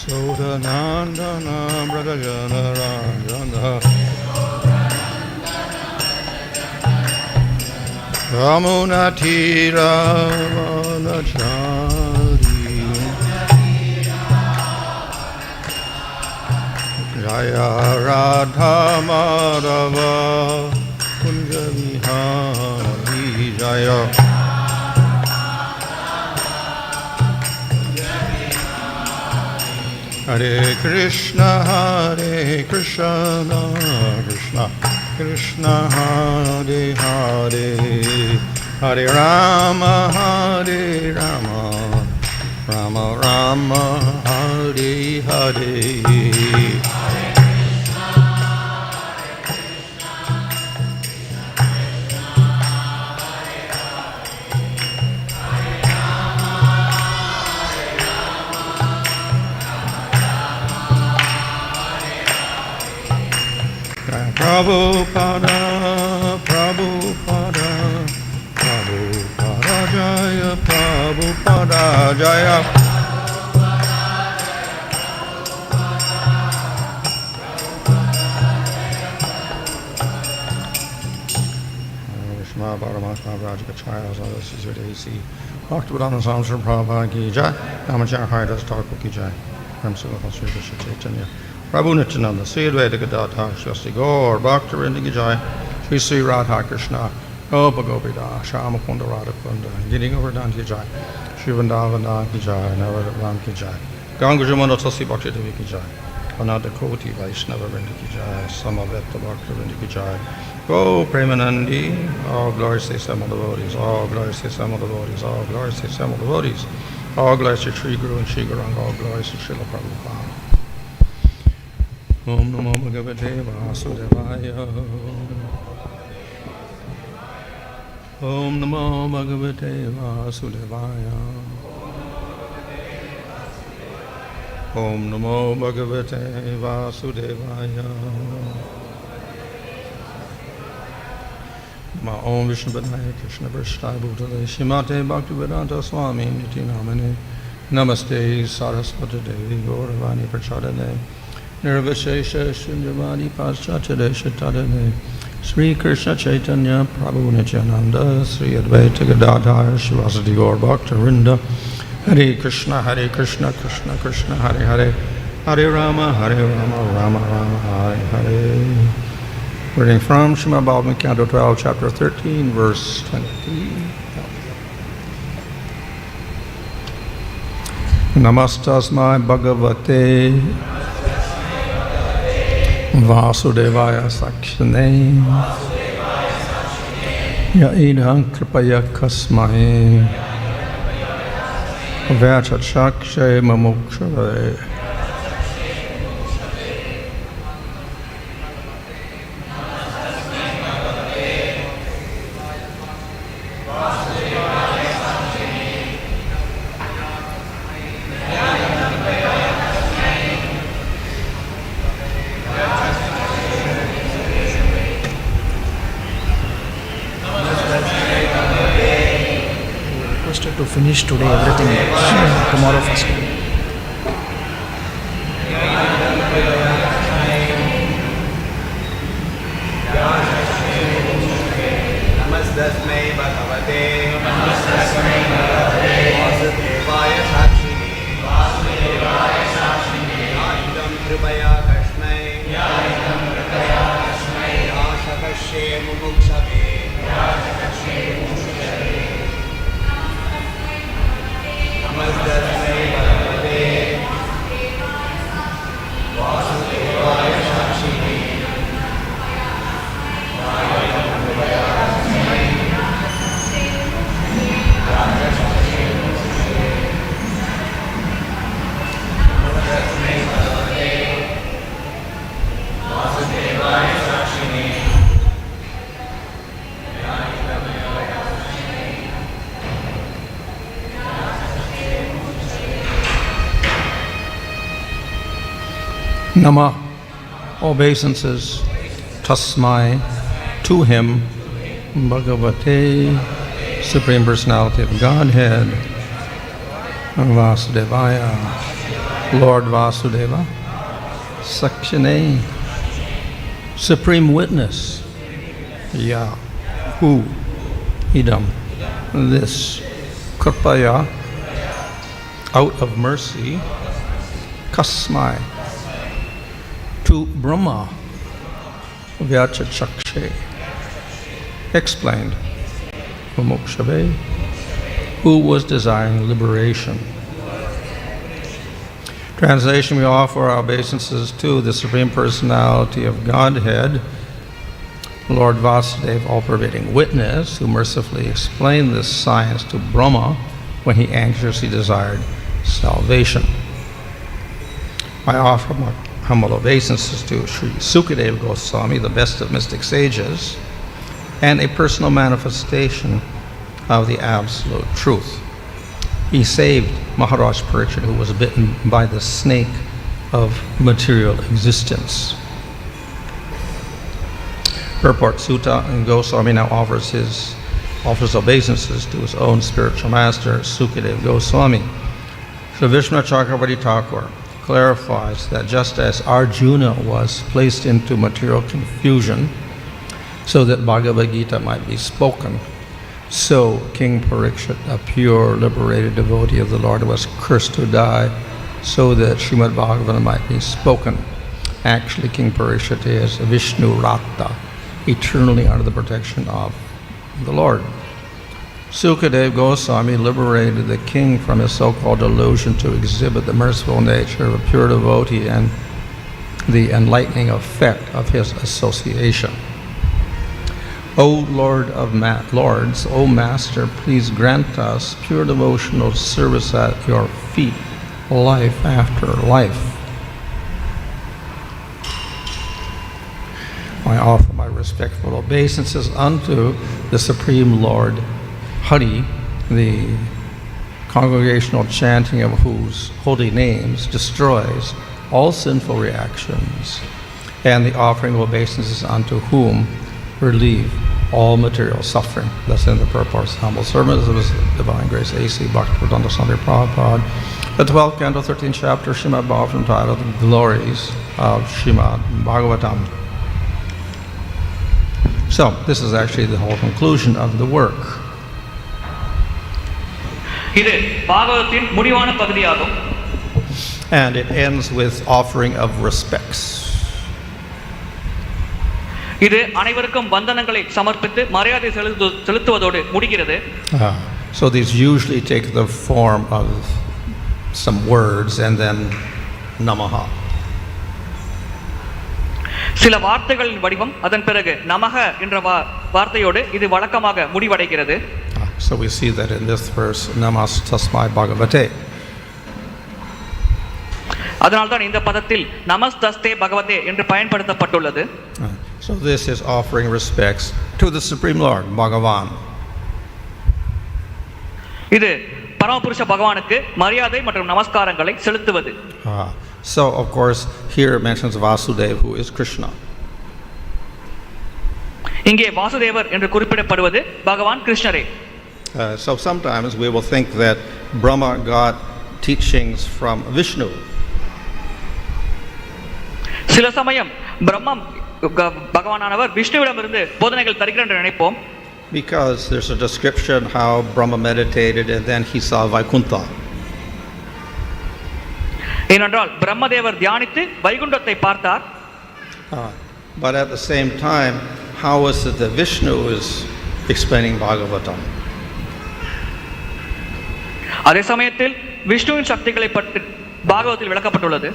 Sodanandana Bradajana Rajana Ramunatira Vanachari Jaya Radha Madhava Kunja Vihari Jaya Hare Krishna Krishna Krishna Hare Hare Hare Rama Rama Rama Hare Hare Prabhupada, Prabhupada, Prabhupada Jaya, Prabhupada Jaya. Srimad Bhagavatam, vyācacakṣe, Sridesi, Bhakti-vedanta Swami Prabhupada ki jai, namaḥ Thakur ki jai, mercifully Sri Krishna Chaitanya. Prabhu Nityananda, Sri Advaita Gadadhar, Shri Gaur, Bhaktivinoda ki jai, Sri Sri Radha Krishna, Gopa Gopida, Shama Kunda Radha Kunda, Giri Govardhan ki jai, Sri Vrindavan ki jai, Navadvan ki jai, Ganga Jamuna Tasi Bhakti Devi ki jai, Ananda Koti Vaishnava Vrinda ki jai, Samaveta Bhaktivinoda ki jai, Go Premanandi, all glories to some of the devotees, all glories to some of the devotees, all glories to some of the devotees, all glories to Sri Guru and Sri Guranga, all glories to Srila Prabhupada. Om Namo Bhagavate Vāsudevāya. Om Namo Bhagavate Vāsudevāya. Om Namo Bhagavate Vāsudevāya. Namo Om Vishnu Padaya Krishna Vrishtai Bhutale Shrimate Bhaktivedanta Swami Niti Namane Namaste Saraswati Devi Gauravani Prachadane Nirvashesha Shunyavadi Paschatadesha Tadane Sri Krishna Chaitanya Prabhu Nityananda Sri Advaita Gadadhar Shivasati Gaur Bhakta Vrinda Hare Krishna Krishna Krishna Hare Hare Hare Rama Rama Rama Hare Hare. Reading from Srimad Bhagavatam, Canto 12, Chapter 13, verse 20. Tasmai bhagavate vāsudevāya sākṣiṇe idam kṛpayā kasmai vyācacakṣe mumukṣave. To finish today everything, tomorrow first. tasmai bhagavate vāsudevāya sākṣiṇe idam kṛpayā kasmai vyācacakṣe mumukṣave tasmai bhagavate vāsudevāya sākṣiṇe Namaḥ, obeisances, tasmai, to him, Bhagavate, Supreme Personality of Godhead, Vāsudevāya. Lord Vāsudeva, sākṣiṇe, Supreme Witness, who, idam, this, kṛpayā, out of mercy, kasmai, to Brahmā, vyācacakṣe, explained, mumukṣave, who was desiring liberation. Translation: we offer our obeisances to the Supreme Personality of Godhead, Lord Vāsudeva, all-pervading witness, who mercifully explained this science to Brahmā when he anxiously desired salvation. I offer my humble obeisances to Sri Sukadeva Goswami, the best of mystic sages, and a personal manifestation of the absolute truth. He saved Maharaj Parikshit, who was bitten by the snake of material existence. Purport: Sutta and Goswami now offers obeisances to his own spiritual master, Sukadeva Goswami. Sri Vishnu Chakravarti Thakur clarifies that just as Arjuna was placed into material confusion so that Bhagavad Gita might be spoken, so King Parikshit, a pure, liberated devotee of the Lord, was cursed to die so that Srimad Bhagavatam might be spoken. Actually, King Parikshit is Vishnu Ratta, eternally under the protection of the Lord. Sukadeva Goswami liberated the king from his so-called delusion to exhibit the merciful nature of a pure devotee and the enlightening effect of his association. O Lord of Lords, O Master, please grant us pure devotional service at your feet, life after life. I offer my respectful obeisances unto the Supreme Lord Hari, the congregational chanting of whose holy names destroys all sinful reactions, and the offering of obeisances unto whom relieve all material suffering. That's in the purport. Humble servant of His Divine Grace A.C. Bhaktivedanta Swami Prabhupada, the 12th canto, 13th chapter, Srimad Bhagavatam, titled The Glories of Srimad Bhagavatam. So, this is actually the whole conclusion of the work. And it ends with offering of respects. So these usually take the form of some words and then namaḥ. சில வார்த்தைகளின் வடிவம் அதன் பிறகு நமஹ என்ற வார்த்தையோடு இது வழக்கமாக முடிவடைகிறது. So we see that in this verse, namaḥ tasmai bhagavate. அதனால்தான் இந்த பதத்தில் நமஸ்தஸ்தே பகவதே என்று பயன்படுத்தப்பட்டுள்ளது. So this is offering respects to the Supreme Lord, Bhagavan. இது பரமபுருஷ பகவானுக்கு மரியாதை மற்றும் நமஸ்காரங்களை செலுத்துவது. So of course here it mentions Vāsudeva, who is Krishna. இங்கே வாசுதேவர் என்று குறிப்பிடப்படுவது பகவான் கிருஷ்ணரே. So sometimes we will think that Brahma got teachings from Vishnu. சில சமயம் பிரம்மம் பகவானானவர் விஷ்ணுவிடமிருந்து போதனைகள் தருகிறார் என்று நினைப்போம். Because there's a description how Brahma meditated and then he saw Vaikuntha. ஏனென்றால் பிரம்மதேவர் தியானித்து வைகுண்டத்தை பார்த்தார். But at the same time, how is it that Vishnu is explaining Bhagavatam? அதே சமயத்தில் விஷ்ணுவின் சக்திகளை பற்றி பாகவத்தில் விளக்கப்பட்டுள்ளது.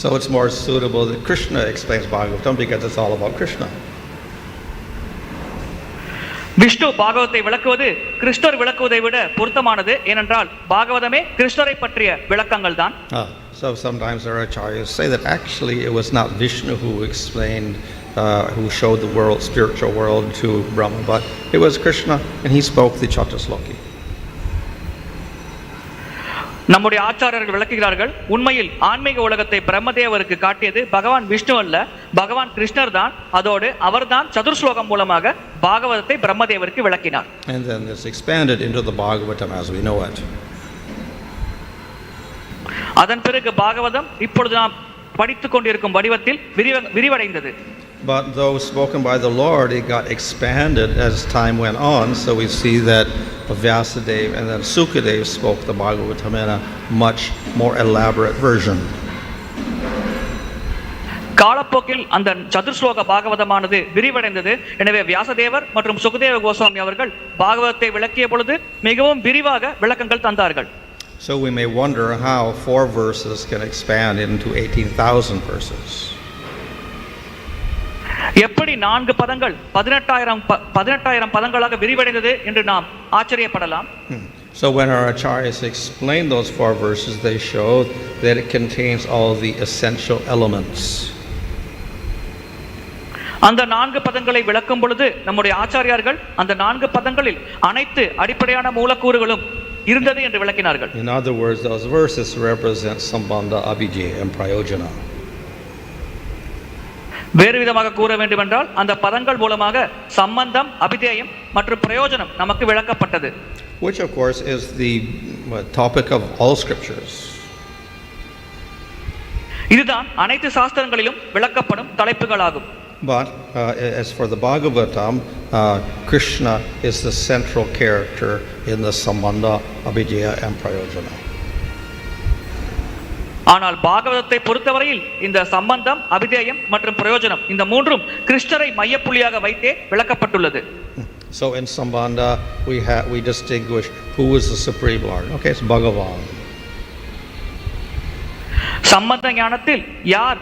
So it's more suitable that Krishna explains Bhagavatam because it's all about Krishna. Vishnu பாகவத்தை விளக்குவது கிருஷ்ணர் விளக்குவதை விட பொருத்தமானது. ஏனென்றால் பாகவதமே கிருஷ்ணரை பற்றிய விளக்கங்கள் தான். So sometimes our acharyas say that actually it was not Vishnu who explained, who showed the world, spiritual world to Brahma, but it was Krishna, and he spoke the Chatusloki. நம்முடைய ஆச்சாரியர்கள் விளக்குகிறார்கள், உண்மையில் ஆன்மீக உலகத்தை பிரம்மதேவருக்கு காட்டியது பகவான் விஷ்ணு அல்ல, பகவான் கிருஷ்ணர் தான். அதோடு அவர்தான் சதுர்ஸ்லோகம் மூலமாக பாகவதத்தை பிரம்மதேவருக்கு விளக்கினார். And then it's expanded into the Bhagavatam as we know it. அதன் பிறகு பாகவதம் இப்பொழுது நாம் படித்துக் கொண்டிருக்கும் வடிவத்தில் விரிவடைந்தது. But those spoken by the Lord, it got expanded as time went on. So we see that Vāsudeva and then Sukadeva spoke the Bhagavatam in a much more elaborate version. காலப்போக்கில் அந்த சதுர்ஸ்லோக பாகவதமானது விரிவடைந்தது. எனவே வியாசதேவர் மற்றும் சுகதேவ கோஸ்வாமி அவர்கள் பாகவதத்தை விளக்கிய பொழுது மிகவும் விரிவாக விளக்கங்கள் தந்தார்கள். So we may wonder how 4 verses can expand into 18,000 verses. எப்படி 4 பதங்கள் 18,000 பதங்களாக விரிவடைந்தது என்று நாம் ஆச்சரியப்படலாம். So when our acharyas explain those 4 verses, they show that it contains all the essential elements. அந்த 4 பதங்களை விளக்கும் பொழுது நம்முடைய ஆச்சாரியார்கள் அந்த 4 பதங்களில் அனைத்து அடிப்படையான மூலக்கூறுகளும் இருந்தது என்று விளக்கினார்கள். In other words, those verses represent sambandha, abhijaya and prayojana. வேறு விதமாக கூற வேண்டுமென்றால் அந்த பதங்கள் மூலமாக சம்பந்தம், அபிதேயம் மற்றும் பிரயோஜனம் நமக்கு விளக்கப்பட்டது. Which of course is the topic of all scriptures. இதுதான் அனைத்து சாஸ்திரங்களிலும் விளக்கப்படும் தலைப்புகளாகும். But as for the Bhagavatam, Krishna is the central character in the sambandha, abhijaya and prayojana. ஆனால் பாகவதத்தை பொறுத்தவரையில் இந்த சம்பந்தம், அபிதேயம் மற்றும் பிரயோஜனம் இந்த மூன்றும் கிருஷ்ணரை மையப்புள்ளியாக வைத்தே விளக்கப்பட்டுள்ளது. So in sambandha we distinguish who is the Supreme Lord. Okay, it's Bhagavan. சம்பந்த ஞானத்தில் யார்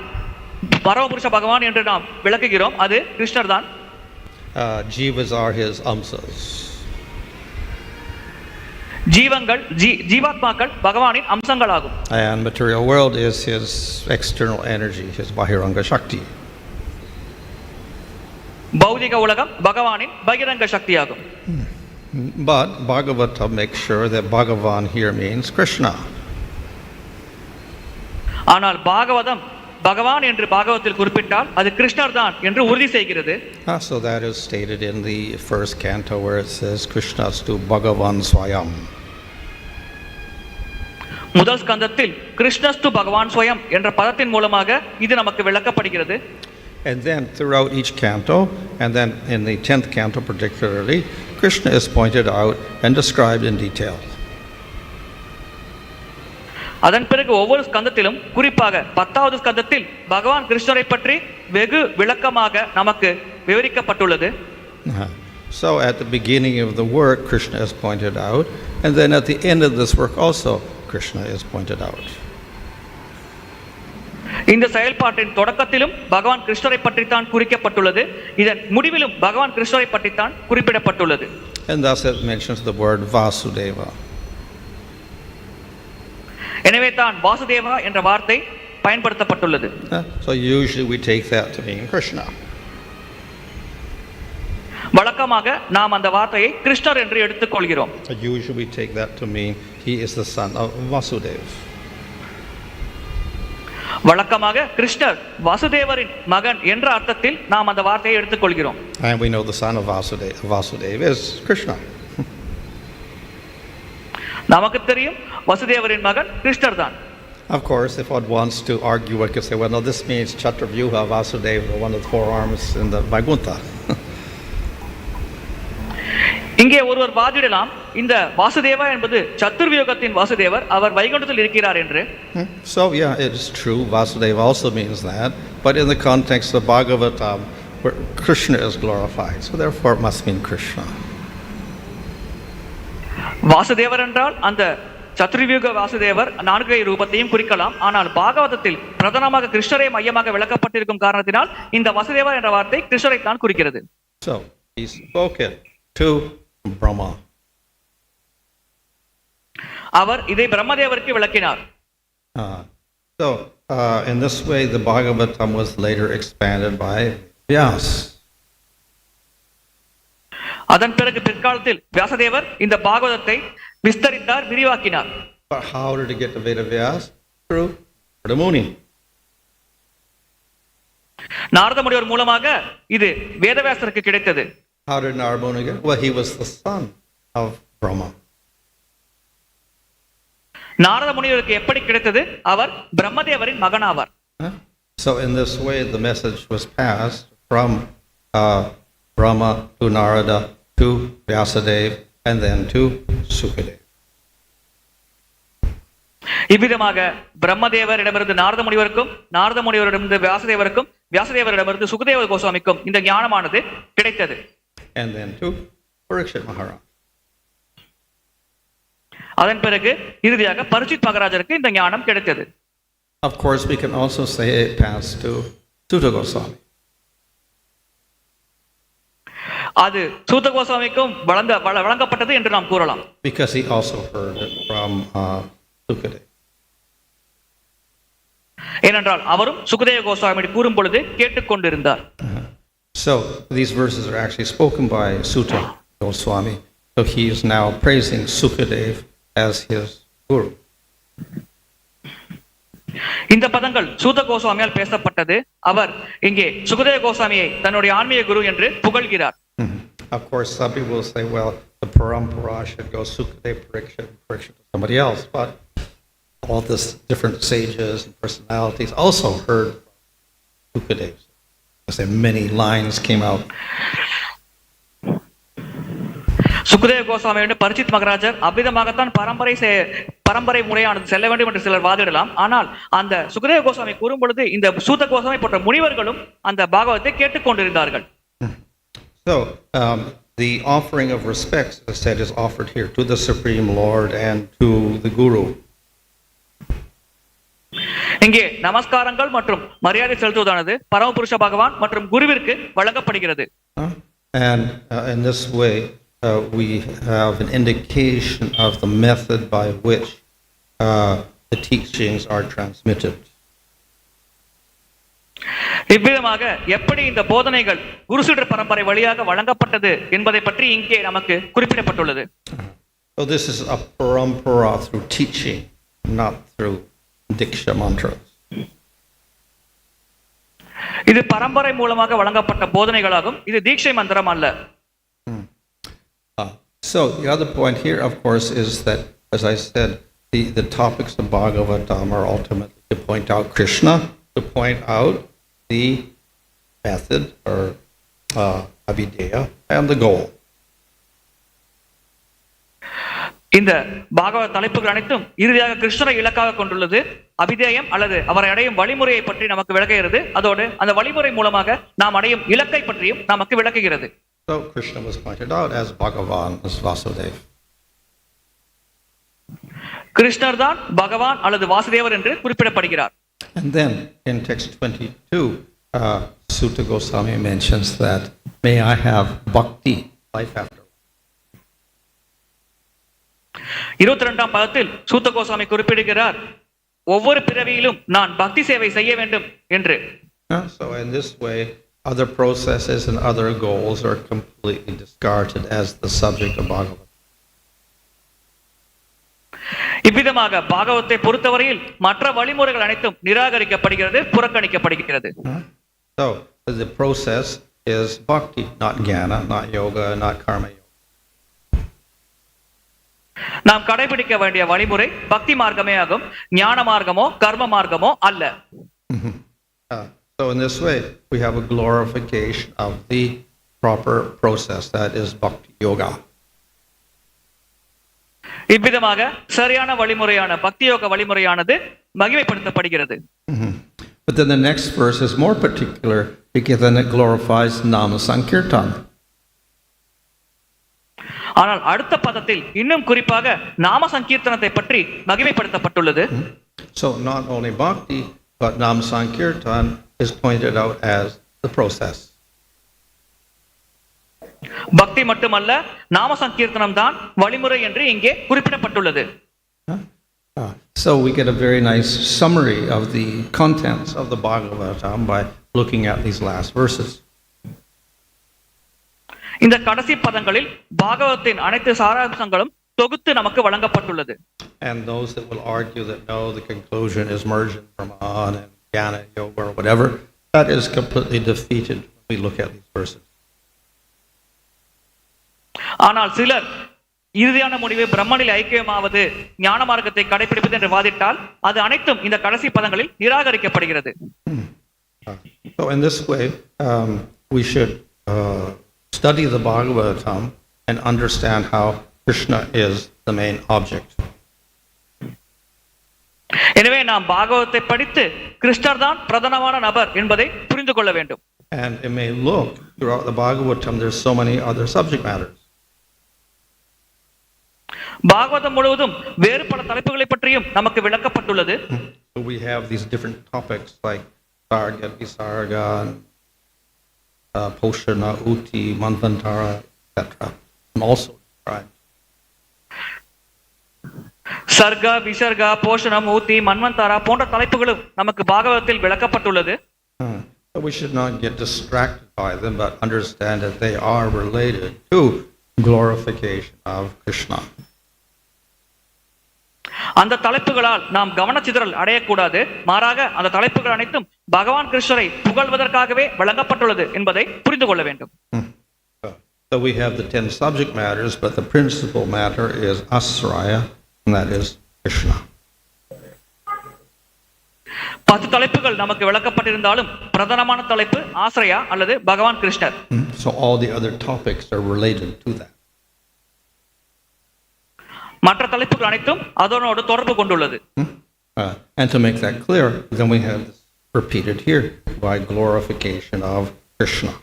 பரமபுருஷ பகவான் என்று நாம் விளக்குகிறோம், அது கிருஷ்ணர் தான். Jivas are his amsas. ஜீவாத்மாக்கள் பகவானின் அம்சங்களாகும். And material world is his external energy, his bahiranga shakti. பௌதிக உலகம் பகவானின் பகிரங்க சக்தியாகும். But Bhagavatam makes sure that Bhagavan here means Krishna. ஆனால் பாகவதம் பகவான் என்று பாகவத்தில் குறிப்பிட்டால் அது கிருஷ்ணர் தான் என்று உறுதி செய்கிறது. So that is stated in the first canto where it says Krishnastu Bhagavan Swayam. முதல் ஸ்கந்தத்தில் கிருஷ்ணஸ்து பகவான் ஸ்வயம் என்ற பதத்தின் மூலமாக இது நமக்கு விளக்கப்படுகிறது. And then throughout each canto, and then in the 10th canto particularly, Krishna is pointed out and described in detail. அதன் பிறகு ஒவ்வொரு ஸ்கந்தத்திலும் குறிப்பாக 10வது ஸ்கந்தத்தில் பகவான் கிருஷ்ணரை பற்றி வெகு விளக்கமாக நமக்கு விவரிக்கப்பட்டுள்ளது. So at the beginning of the work Krishna is pointed out, and then at the end of this work also Krishna is pointed out. இந்த செயல்பாட்டின் தொடக்கத்திலும் பகவான் கிருஷ்ணரை பற்றி தான் குறிக்கப்பட்டுள்ளது, இதன் முடிவிலும் பகவான் கிருஷ்ணரை பற்றி தான் குறிப்பிடப்பட்டுள்ளது. And thus it mentions the word Vāsudeva. எனவே தான் வாசுதேவா என்ற வார்த்தை பயன்படுத்தப்பட்டுள்ளது. So usually we take that to mean Krishna. வழக்கமாக நாம் அந்த வார்த்தையை கிருஷ்ணர் என்று எடுத்துக்கொள்கிறோம். Usually we take that to mean he is the son of Vāsudeva. வழக்கமாக கிருஷ்ணர் வாசுதேவரின் மகன் என்ற அர்த்தத்தில் நாம் அந்த வார்த்தையை எடுத்துக்கொள்கிறோம். And we know the son of Vāsudeva is Krishna. நமக்கு தெரியும் வசுதேவரின் மகன் கிருஷ்ணர் தான். Of course, if one wants to argue, one could say, well, no, this means Chaturvyuha Vāsudeva, one of the 4 arms in the Vaikuntha. இங்கே ஒருவர் வாதிடலாம், இந்த வாசுதேவா என்பது சத்துர்வியோகத்தின் வாசுதேவர், அவர் வைகுண்டத்தில் இருக்கிறார் என்று. So yeah, it is true. Vāsudeva also means that, but in the context of Bhagavatam, where Krishna is glorified, so therefore it must mean Krishna. Vasudevar என்றால் அந்த சத்துர்வியூக வாசுதேவர் 4 ரூபத்தையும் குறிக்கலாம். ஆனால் பாகவதத்தில் பிரதானமாக கிருஷ்ணரை மையமாக விளக்கப்பட்டிருக்கும் காரணத்தினால் இந்த வாசுதேவா என்ற வார்த்தை கிருஷ்ணரை தான் குறிக்கிறது. So he spoke it to Brahmā. அவர் இதை பிரம்மதேவருக்கு விளக்கினார். So in this way the Bhagavatam was later expanded by Vyāsa. அதன் பிறகு பிற்காலத்தில் வியாசதேவர் இந்த பாகவதத்தை விஸ்தரித்தார், விரிவாக்கினார். But how did he get to Veda Vyāsa? Through Narada Muni. Narada முனிவர் மூலமாக இது வேதவியாசருக்கு கிடைத்தது. How did Narada Muni get? Well, he was the son of Brahmā. Narada முனிவருக்கு எப்படி கிடைத்தது? அவர் பிரம்மதேவரின் மகனாவார். So in this way, the message was passed from Brahmā to Narada to Vāsudeva and then to Sukadeva. இவ்விதமாக பிரம்மதேவரிடமிருந்து நாரத முனிவருக்கும், நாரத முனிவரிடமிருந்து வியாசதேவருக்கும், வியாசதேவரிடமிருந்து சுகதேவ கோஸ்வாமிக்கும் இந்த ஞானமானது கிடைத்தது. And then to Parikshit Maharaj. அதன் பிறகு இறுதியாக பரீட்சித் மகாராஜருக்கு இந்த ஞானம் கிடைத்தது. Of course, we can also say it passed to Suta Goswami. அது சூத கோஸ்வாமிக்கும் வழங்கப்பட்டது என்று நாம் கூறலாம். Because he also heard it from Sukadeva. ஏனென்றால் அவரும் சுகதேவ கோஸ்வாமி கூறும் பொழுது கேட்டுக்கொண்டிருந்தார். So these verses are actually spoken by Suta Goswami. So he is now praising Sukadeva as his guru. இந்த பதங்கள் சூத கோஸ்வாமியால் பேசப்பட்டது. அவர் இங்கே சுகதேவ கோஸ்வாமியை தன்னுடைய ஆன்மீக குரு என்று புகழ்கிறார். Of course, some people will say, well, the parampara should go Sukadeva, Parikshit to somebody else. But all this different sages and personalities also heard Sukadeva. I say many lines came out. Sukadeva கோஸ்வாமியுடன் Parikshit மகாராஜர் அவ்விதமாகத்தான் பரம்பரை முறையானது செல்ல வேண்டும் என்று சிலர் வாதிடலாம். ஆனால் அந்த சுகதேவ கோஸ்வாமி கூறும் பொழுது இந்த சூத கோஸ்வாமி போன்ற முனிவர்களும் அந்த பாகவத்தை கேட்டுக்கொண்டிருந்தார்கள். So the offering of respects, as said, is offered here to the Supreme Lord and to the Guru. இங்கே நமஸ்காரங்கள் மற்றும் மரியாதை செலுத்துவதானது பரமபுருஷ பகவான் மற்றும் குருவிற்கு வழங்கப்படுகிறது. And in this way we have an indication of the method by which the teachings are transmitted. இவ்விதமாக எப்படி இந்த போதனைகள் குருசீடர் பரம்பரை வழியாக வழங்கப்பட்டது என்பதை பற்றி இங்கே நமக்கு குறிப்பிடப்பட்டுள்ளது. So this is a parampara through teaching, not through diksha mantras. இது பரம்பரை மூலமாக வழங்கப்பட்ட போதனைகளாகும். இது தீட்சை மந்திரம் அல்ல. So the other point here, of course, is that, as I said, the topics of Bhagavatam are ultimately to point out Krishna, to point out the method or avideya and the goal. இந்த பாகவத தலைப்புகள் அனைத்தும் இறுதியாக கிருஷ்ணரை இலக்காக கொண்டுள்ளது. அபிதேயம் அல்லது அவரை அடையும் வழிமுறையை பற்றி நமக்கு விளக்குகிறது. அதோடு அந்த வழிமுறை மூலமாக நாம் அடையும் இலக்கை பற்றியும் நமக்கு விளக்குகிறது. So Krishna was pointed out as Bhagavan, as Vāsudeva. கிருஷ்ணர் தான் பகவான் அல்லது வாசுதேவர் என்று குறிப்பிடப்படுகிறார். And then in text 22, Suta Goswami mentions that, may I have bhakti, life after. 22ஆம் பதத்தில் சூத்த கோஸ்வாமி குறிப்பிடுகிறார், ஒவ்வொரு பிறவியிலும் நான் பக்தி சேவை செய்ய வேண்டும் என்று. So in this way, other processes and other goals are completely discarded as the subject of Bhagavatam. இவ்விதமாக பாகவத்தை பொறுத்தவரையில் மற்ற வழிமுறைகள் அனைத்தும் நிராகரிக்கப்படுகிறது, புறக்கணிக்கப்படுகிறது. So the process is bhakti, not jnana, not yoga, not karma yoga. நாம் கடைபிடிக்க வேண்டிய வழிமுறை பக்தி மார்க்கமே ஆகும், ஞான மார்க்கமோ கர்ம மார்க்கமோ அல்ல. So in this way, we have a glorification of the proper process, that is bhakti yoga. இவ்விதமாக சரியான வழிமுறையான பக்தி யோக வழிமுறையானது மகிமைப்படுத்தப்படுகிறது. But then the next verse is more particular, because then it glorifies nama sankirtan. ஆனால் அடுத்த பதத்தில் இன்னும் குறிப்பாக நாம சங்கீர்த்தனத்தை பற்றி மகிமைப்படுத்தப்பட்டுள்ளது. So not only bhakti, but nama sankirtan is pointed out as the process. பக்தி மட்டுமல்ல, நாம சங்கீர்த்தனம் தான் வழிமுறை என்று இங்கே குறிப்பிடப்பட்டுள்ளது. So we get a very nice summary of the contents of the Bhagavatam by looking at these last verses. இந்த கடைசி பதங்களில் பாகவத்தின் அனைத்து சாராம்சங்களும் தொகுத்து நமக்கு வழங்கப்பட்டுள்ளது. And those that will argue that no, the conclusion is merged in Brahmā and Jnana Yoga or whatever, that is completely defeated when we look at these verses. ஆனால் சிலர் இறுதியான முடிவு பிரம்மனில் ஐக்கியமாவது ஞான மார்க்கத்தை கடைபிடிப்பது என்று வாதிட்டால் அது அனைத்தும் இந்த கடைசி பதங்களில் நிராகரிக்கப்படுகிறது. So in this way, we should study the Bhagavatam and understand how Krishna is the main object. எனவே நாம் பாகவத்தை படித்து கிருஷ்ணர் தான் பிரதானமான நபர் என்பதை புரிந்து கொள்ள வேண்டும். And it may look throughout the Bhagavatam there's so many other subject matters. Bhagavatam முழுவதும் வேறு பல தலைப்புகளை பற்றியும் நமக்கு விளக்கப்பட்டுள்ளது. So we have these different topics like Sarga, Visarga, Poshana, Uti, Manvantara, etc. And also described. சர்கா, visarga, போஷணம், ஊத்தி, மன்வந்தாரா போன்ற தலைப்புகளும் நமக்கு பாகவதத்தில் விளக்கப்பட்டுள்ளது. So we should not get distracted by them, but understand that they are related to glorification of Krishna. அந்த தலைப்புகளால் நாம் கவனச்சிதறல் அடையக்கூடாது. மாறாக அந்த தலைப்புகள் அனைத்தும் பகவான் கிருஷ்ணரை புகழ்வதற்காகவே வழங்கப்பட்டுள்ளது என்பதை புரிந்து கொள்ள வேண்டும். So we have the 10 subject matters, but the principal matter is Asraya, and that is Krishna. 10 தலைப்புகள் நமக்கு விளக்கப்பட்டிருந்தாலும் பிரதானமான தலைப்பு ஆஸ்ரயா அல்லது பகவான் கிருஷ்ணர். So all the other topics are related to that. மற்ற தலைப்புகள் அனைத்தும் அதனோடு தொடர்பு கொண்டுள்ளது. And to make that clear, then we have this repeated here by glorification of Krishna.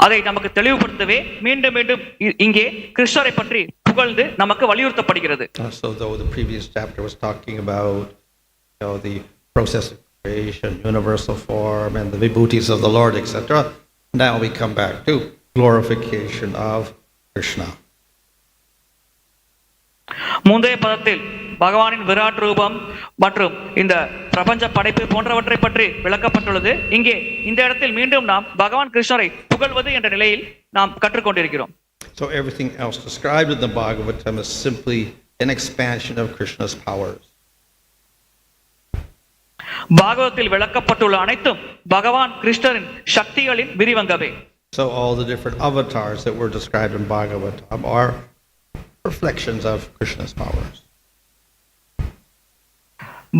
அதை நமக்கு தெளிவுபடுத்தவே மீண்டும் மீண்டும் இங்கே கிருஷ்ணரை பற்றி புகழ்ந்து நமக்கு வலியுறுத்தப்படுகிறது. So though the previous chapter was talking about the process of creation, universal form, and the vibhutis of the Lord, etc., now we come back to glorification of Krishna. முந்தைய பதத்தில் பகவானின் விராட் ரூபம் மற்றும் இந்த பிரபஞ்ச படைப்பு போன்றவற்றை பற்றி விளக்கப்பட்டுள்ளது. இங்கே இந்த இடத்தில் மீண்டும் நாம் பகவான் கிருஷ்ணரை புகழ்வது என்ற நிலையில் நாம் கற்றுக்கொண்டிருக்கிறோம். So everything else described in the Bhagavatam is simply an expansion of Krishna's powers. பாகவதத்தில் விளக்கப்பட்டுள்ள அனைத்தும் பகவான் கிருஷ்ணரின் சக்திகளின் விரிவங்கமே. So all the different avatars that were described in Bhagavatam are reflections of Krishna's powers.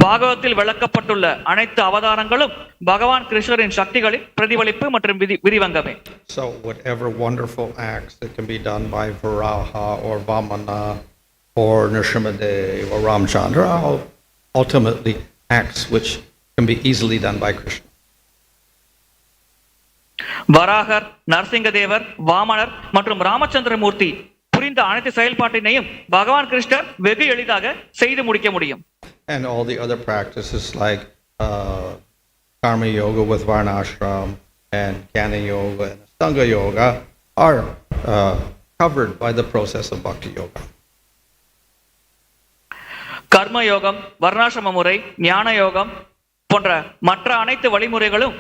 பாகவதத்தில் விளக்கப்பட்டுள்ள அனைத்து அவதாரங்களும் பகவான் கிருஷ்ணரின் சக்திகளின் பிரதிபலிப்பு மற்றும் விரிவங்கமே. So whatever wonderful acts that can be done by Varaha or Vamana or Nrsimhadev or Ramchandra are ultimately acts which can be easily done by Krishna. வராகர், நரசிங்கதேவர், வாமனர் மற்றும் ராமச்சந்திரமூர்த்தி புரிந்த அனைத்து செயல்பாட்டினையும் பகவான் கிருஷ்ணர் வெகு எளிதாக செய்து முடிக்க முடியும். And all the other practices like karma yoga with varnashram and jnana yoga and ashtanga yoga are covered by the process of bhakti yoga. கர்ம யோகம், வர்ணாசிரம முறை, ஞான யோகம் போன்ற மற்ற அனைத்து வழிமுறைகளும்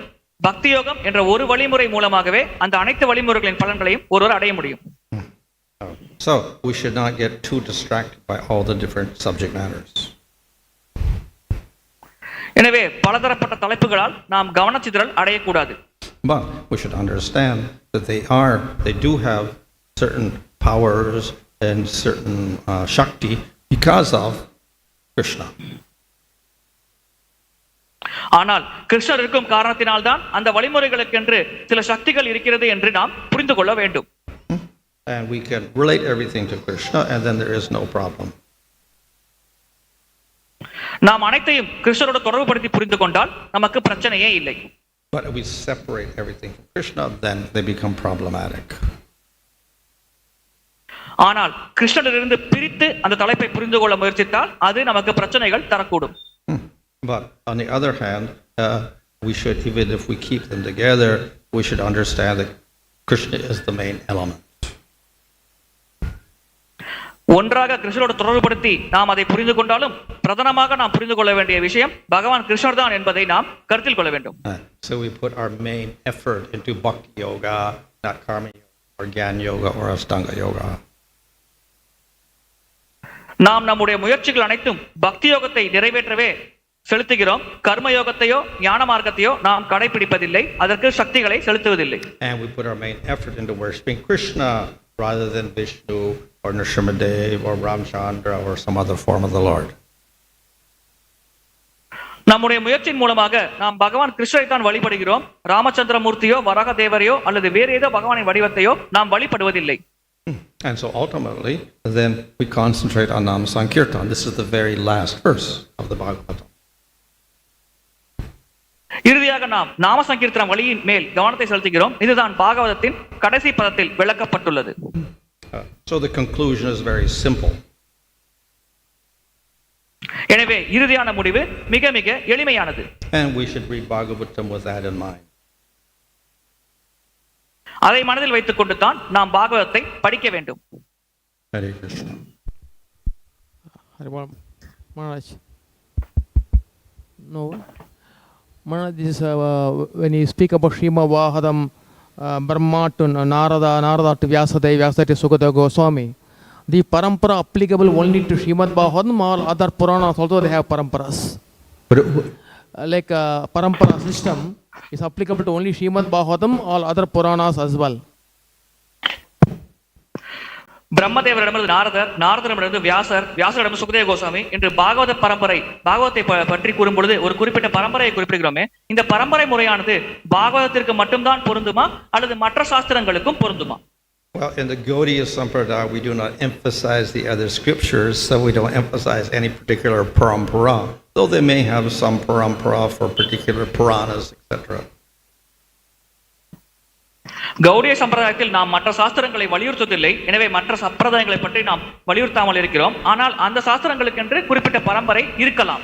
பக்தி யோகம் என்ற ஒரு வழிமுறை மூலமாகவே அந்த அனைத்து வழிமுறைகளின் பலன்களையும் ஒருவர் அடைய முடியும். So we should not get too distracted by all the different subject matters. எனவே பலதரப்பட்ட தலைப்புகளால் நாம் கவனச்சிதறல் அடையக்கூடாது. But we should understand that they do have certain powers and certain shakti because of Krishna. ஆனால் கிருஷ்ணர் இருக்கும் காரணத்தினால்தான் அந்த வழிமுறைகளுக்கென்று சில சக்திகள் இருக்கிறது என்று நாம் புரிந்து கொள்ள வேண்டும். And we can relate everything to Krishna and then there is no problem. நாம் அனைத்தையும் கிருஷ்ணரோடு தொடர்புபடுத்தி புரிந்து கொண்டால் நமக்கு பிரச்சனையே இல்லை. But if we separate everything from Krishna, then they become problematic. ஆனால் கிருஷ்ணரிலிருந்து பிரித்து அந்த தலைப்பை புரிந்து கொள்ள முயற்சித்தால் அது நமக்கு பிரச்சனைகள் தரக்கூடும். But on the other hand, we should, even if we keep them together, we should understand that Krishna is the main element. ஒன்றாக கிருஷ்ணரோடு தொடர்புபடுத்தி நாம் அதை புரிந்து கொண்டாலும் பிரதானமாக நாம் புரிந்து கொள்ள வேண்டிய விஷயம் பகவான் கிருஷ்ணர் தான் என்பதை நாம் கருத்தில் கொள்ள வேண்டும். So we put our main effort into bhakti yoga, not karma yoga or jnana yoga or ashtanga yoga. நாம் நம்முடைய முயற்சிகள் அனைத்தும் பக்தி யோகத்தை நிறைவேற்றவே செலுத்துகிறோம். கர்ம யோகத்தையோ ஞான மார்க்கத்தையோ நாம் கடைபிடிப்பதில்லை, அதற்கு சக்திகளை செலுத்துவதில்லை. And we put our main effort into worshiping Krishna rather than Vishnu or Nrsimhadev or Ramchandra or some other form of the Lord. நம்முடைய முயற்சியின் மூலமாக நாம் பகவான் கிருஷ்ணரை தான் வழிபடுகிறோம். ராமச்சந்திர மூர்த்தியோ வராக தேவரையோ அல்லது வேறு ஏதோ பகவானின் வடிவத்தையோ நாம் வழிபடுவதில்லை. And so ultimately, then we concentrate on Nam Sankirtan. This is the very last verse of the Bhagavatam. இறுதியாக நாம் நாம சங்கீர்த்தனம் வழியின் மேல் கவனத்தை செலுத்துகிறோம். இதுதான் பாகவதத்தின் கடைசி பதத்தில் விளக்கப்பட்டுள்ளது. So the conclusion is very simple. எனவே இறுதியான முடிவு மிக மிக எளிமையானது. And we should read Bhagavatam with that in mind. அதை மனதில் வைத்துக் கொண்டு தான் நாம் பாகவதத்தை படிக்க வேண்டும். Hare Krishna. Maharaj. No. Maharaj, this is when you speak about Srimad Bhagavatam, Brahmā to Narada to Vāsudeva, Vyācacakṣe to Sukadeva Goswami. The parampara applicable only to Srimad Bhagavatam, or other Puranas also they have paramparas. Like parampara system is applicable to only Srimad Bhagavatam or other Puranas as well. பிரம்மதேவரிடமிருந்து நாரதர், நாரதரிடமிருந்து வியாசர், வியாசரிடம் சுகதேவ கோஸ்வாமி என்று பாகவத பரம்பரை பாகவத்தை பற்றி கூறும் பொழுது ஒரு குறிப்பிட்ட பரம்பரையை குறிப்பிடுகிறோமே. இந்த பரம்பரை முறையானது பாகவதத்திற்கு மட்டும்தான் பொருந்துமா அல்லது மற்ற சாஸ்திரங்களுக்கும் பொருந்துமா? Well, in the Gaudiya Sampradaya, we do not emphasize the other scriptures, so we don't emphasize any particular parampara, though they may have some parampara for particular Puranas, etc. Gaudiya சம்பிரதாயத்தில் நாம் மற்ற சாஸ்திரங்களை வலியுறுத்துவதில்லை. எனவே மற்ற சம்பிரதாயங்களை பற்றி நாம் வலியுறுத்தாமல் இருக்கிறோம். ஆனால் அந்த சாஸ்திரங்களுக்கென்று குறிப்பிட்ட பரம்பரை இருக்கலாம்.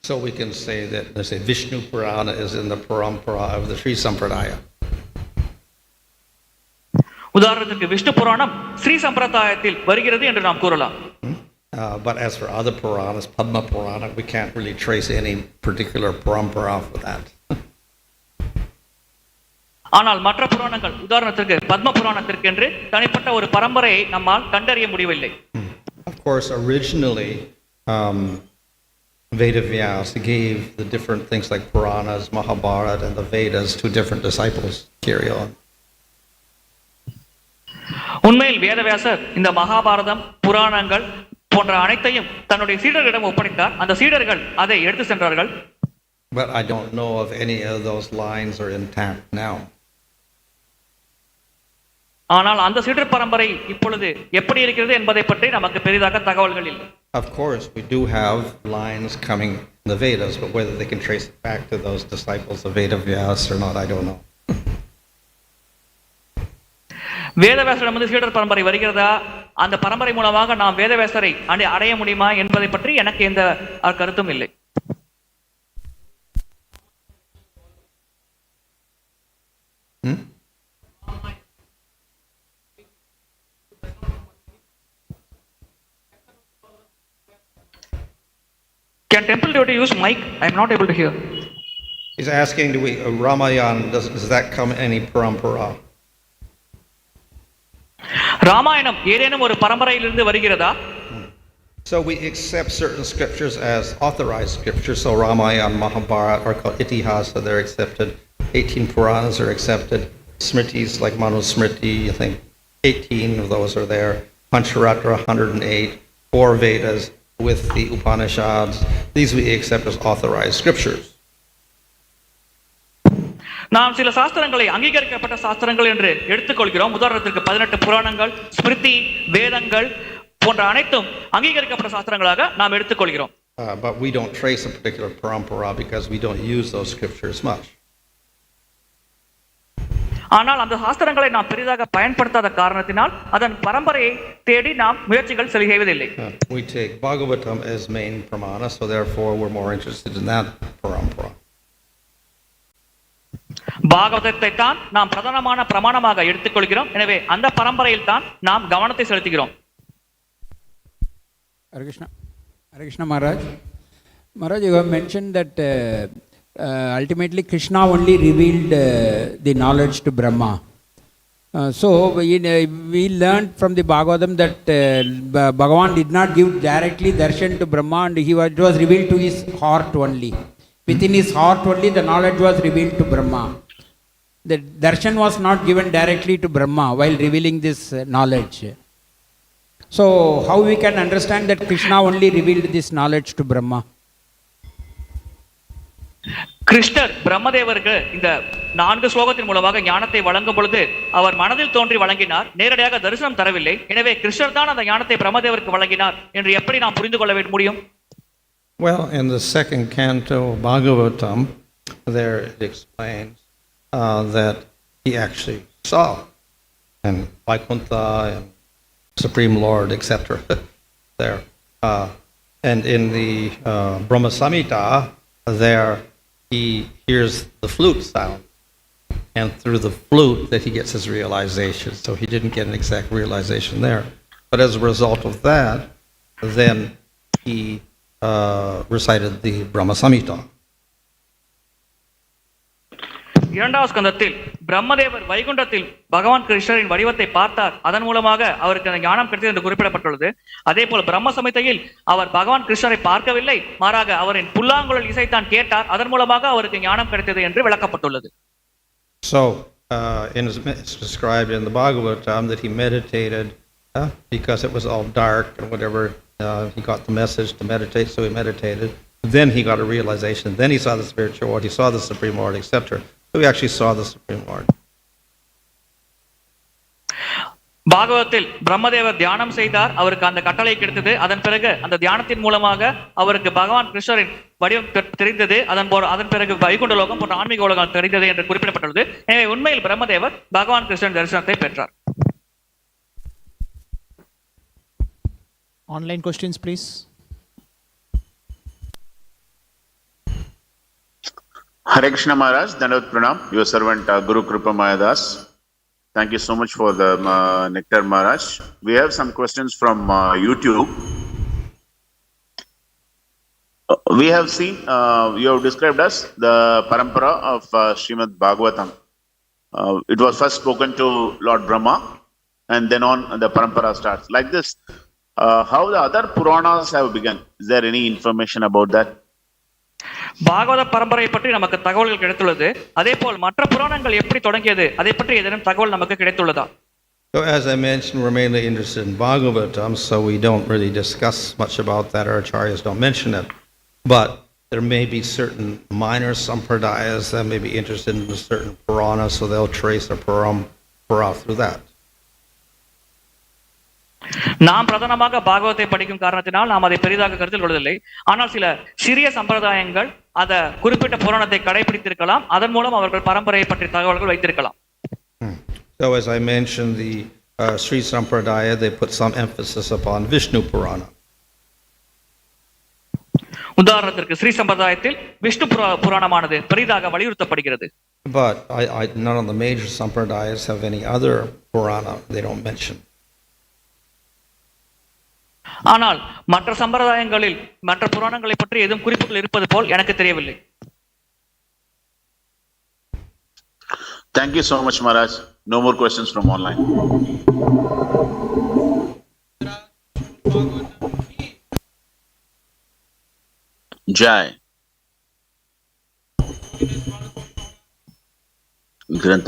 So we can say that, let's say, Vishnu Purana is in the parampara of the Sri Sampradaya. உதாரணத்துக்கு விஷ்ணு புராணம் ஸ்ரீ சம்பிரதாயத்தில் வருகிறது என்று நாம் கூறலாம். But as for other Puranas, Padma Purana, we can't really trace any particular parampara for that. ஆனால் மற்ற புராணங்கள் உதாரணத்திற்கு பத்ம புராணத்திற்கு என்று தனிப்பட்ட ஒரு பரம்பரையை நம்மால் கண்டறிய முடியவில்லை. Of course, originally Vedavyasa gave the different things like Puranas, Mahabharata and the Vedas to different disciples. Carry on. உண்மையில் வேதவியாசர் இந்த மகாபாரதம், புராணங்கள் போன்ற அனைத்தையும் தன்னுடைய சீடர்களிடம் ஒப்படைத்தார். அந்த சீடர்கள் அதை எடுத்து சென்றார்கள். But I don't know if any of those lines are intact now. ஆனால் அந்த சீடர் பரம்பரை இப்பொழுது எப்படி இருக்கிறது என்பதை பற்றி நமக்கு பெரிதாக தகவல்கள் இல்லை. Of course, we do have lines coming in the Vedas, but whether they can trace it back to those disciples of Vedavyasa or not, I don't know. வேதவியாசரிடமிருந்து சீடர் பரம்பரை வருகிறதா, அந்த பரம்பரை மூலமாக நாம் வேதவியாசரை அடைய முடியுமா என்பதை பற்றி எனக்கு எந்த கருத்தும் இல்லை. Can temple devotee use mic? I am not able to hear. He's asking, do we Ramayana, does that come in any parampara? Ramayanam ஏதேனும் ஒரு பரம்பரையிலிருந்து வருகிறதா? So we accept certain scriptures as authorized scriptures. So Ramayana, Mahabharata are called itihasa, they're accepted. 18 Puranas are accepted. Smritis like Manusmriti, I think 18 of those are there. Pancharatra, 108. 4 Vedas with the Upanishads. These we accept as authorized scriptures. நாம் சில சாஸ்திரங்களை அங்கீகரிக்கப்பட்ட சாஸ்திரங்கள் என்று எடுத்துக்கொள்கிறோம். உதாரணத்திற்கு 18 புராணங்கள், ஸ்மிருதி, வேதங்கள் போன்ற அனைத்தும் அங்கீகரிக்கப்பட்ட சாஸ்திரங்களாக நாம் எடுத்துக்கொள்கிறோம். But we don't trace a particular parampara because we don't use those scriptures much. ஆனால் அந்த சாஸ்திரங்களை நாம் பெரிதாக பயன்படுத்தாத காரணத்தினால் அதன் பரம்பரையை தேடி நாம் முயற்சிகள் செய்வதில்லை. We take Bhagavatam as main pramana, so therefore we're more interested in that parampara. பாகவதத்தை தான் நாம் பிரதானமான பிரமாணமாக எடுத்துக்கொள்கிறோம். எனவே அந்த பரம்பரையில் தான் நாம் கவனத்தை செலுத்துகிறோம். Hare Krishna Maharaj. Maharaj, you have mentioned that ultimately Krishna only revealed the knowledge to Brahma. So we learned from the Bhagavatam that Bhagavan did not give directly darshan to Brahma, and it was revealed to his heart only. Within his heart only the knowledge was revealed to Brahma. the darshan was not given directly to Brahma while revealing this knowledge. So, how we can understand that Krishna only revealed this knowledge to Brahma? கிருஷ்ணர் பிரம்மதேவருக்கு இந்த 4 ஸ்லோகத்தின் மூலமாக ஞானத்தை வழங்கும் பொழுது அவர் மனதில் தோன்றி வழங்கினார், நேரடியாக தரிசனம் தரவில்லை. எனவே கிருஷ்ணர் தான் அந்த ஞானத்தை பிரம்மதேவருக்கு வழங்கினார் என்று எப்படி நாம் புரிந்து கொள்ள முடியும்? Well, in the second canto of Bhagavatam, there it explains that he actually saw, and Vaikuntha and Supreme Lord, etc. there. And in the Brahma Samhita, there he hears the flute sound, and through the flute that he gets his realization. So he didn't get an exact realization there. But as a result of that, then he recited the Brahma Samhita. இரண்டாவது ஸ்கந்தத்தில் பிரம்மதேவர் வைகுண்டத்தில் பகவான் கிருஷ்ணரின் வடிவத்தை பார்த்தார், அதன் மூலமாக அவருக்கு அந்த ஞானம் கிடைத்தது என்று குறிப்பிடப்பட்டுள்ளது. அதே போல பிரம்ம சமிதையில் அவர் பகவான் கிருஷ்ணரை பார்க்கவில்லை, மாறாக அவரின் புல்லாங்குழல் இசைத்தான் கேட்டார், அதன் மூலமாக அவருக்கு ஞானம் கிடைத்தது என்று விளக்கப்பட்டுள்ளது. So it's described in the Bhagavatam that he meditated because it was all dark and whatever. He got the message to meditate, so he meditated. Then he got a realization. Then he saw the spiritual world. He saw the Supreme Lord, etc. So he actually saw the Supreme Lord. பாகவத்தில் பிரம்மதேவர் தியானம் செய்தார், அவருக்கு அந்த கட்டளை கிடைத்தது. அதன் பிறகு அந்த தியானத்தின் மூலமாக அவருக்கு பகவான் கிருஷ்ணரின் வடிவம் தெரிந்தது. அதன் பிறகு வைகுண்ட லோகம் போன்ற ஆன்மீக உலகம் தெரிந்தது என்று குறிப்பிடப்பட்டுள்ளது. எனவே உண்மையில் பிரம்மதேவர் பகவான் கிருஷ்ணன் தரிசனத்தை பெற்றார். Online questions, please. Hare Krishna Maharaj, Dandavat Pranam, your servant Guru Kṛpayā Das. Thank you so much for the nectar, Maharaj. We have some questions from YouTube. We have seen, you have described us the parampara of Srimad Bhagavatam. It was first spoken to Lord Brahma, and then on the parampara starts. Like this, how the other Puranas have begun? Is there any information about that? பாகவத பரம்பரை பற்றி நமக்கு தகவல்கள் கிடைத்துள்ளது. அதே போல் மற்ற புராணங்கள் எப்படி தொடங்கியது, அதை பற்றி ஏதேனும் தகவல் நமக்கு கிடைத்துள்ளதா? So as I mentioned, we're mainly interested in Bhagavatam, so we don't really discuss much about that. Our acharyas don't mention it. But there may be certain minor sampradayas that may be interested in a certain Purana, so they'll trace a parampara through that. நாம் பிரதானமாக பாகவத்தை படிக்கும் காரணத்தினால் நாம் அதை பெரிதாக கருத்தில் கொள்வதில்லை. ஆனால் சில சிறிய சம்பிரதாயங்கள் அத குறிப்பிட்ட புராணத்தை கடைபிடித்திருக்கலாம், அதன் மூலம் அவர்கள் பரம்பரையை பற்றி தகவல்கள் வைத்திருக்கலாம். So as I mentioned, the Sri Sampradaya, they put some emphasis upon Vishnu Purana. உதாரணத்திற்கு ஸ்ரீ சம்பிரதாயத்தில் விஷ்ணு புராணமானது பெரிதாக வலியுறுத்தப்படுகிறது. But none of the major sampradayas have any other Purana they don't mention. ஆனால் மற்ற சம்பிரதாயங்களில் மற்ற புராணங்களை பற்றி எதுவும் குறிப்புகள் இருப்பது போல் எனக்கு தெரியவில்லை. Thank you so much, Maharaj. No more questions from online. Jai. Grantha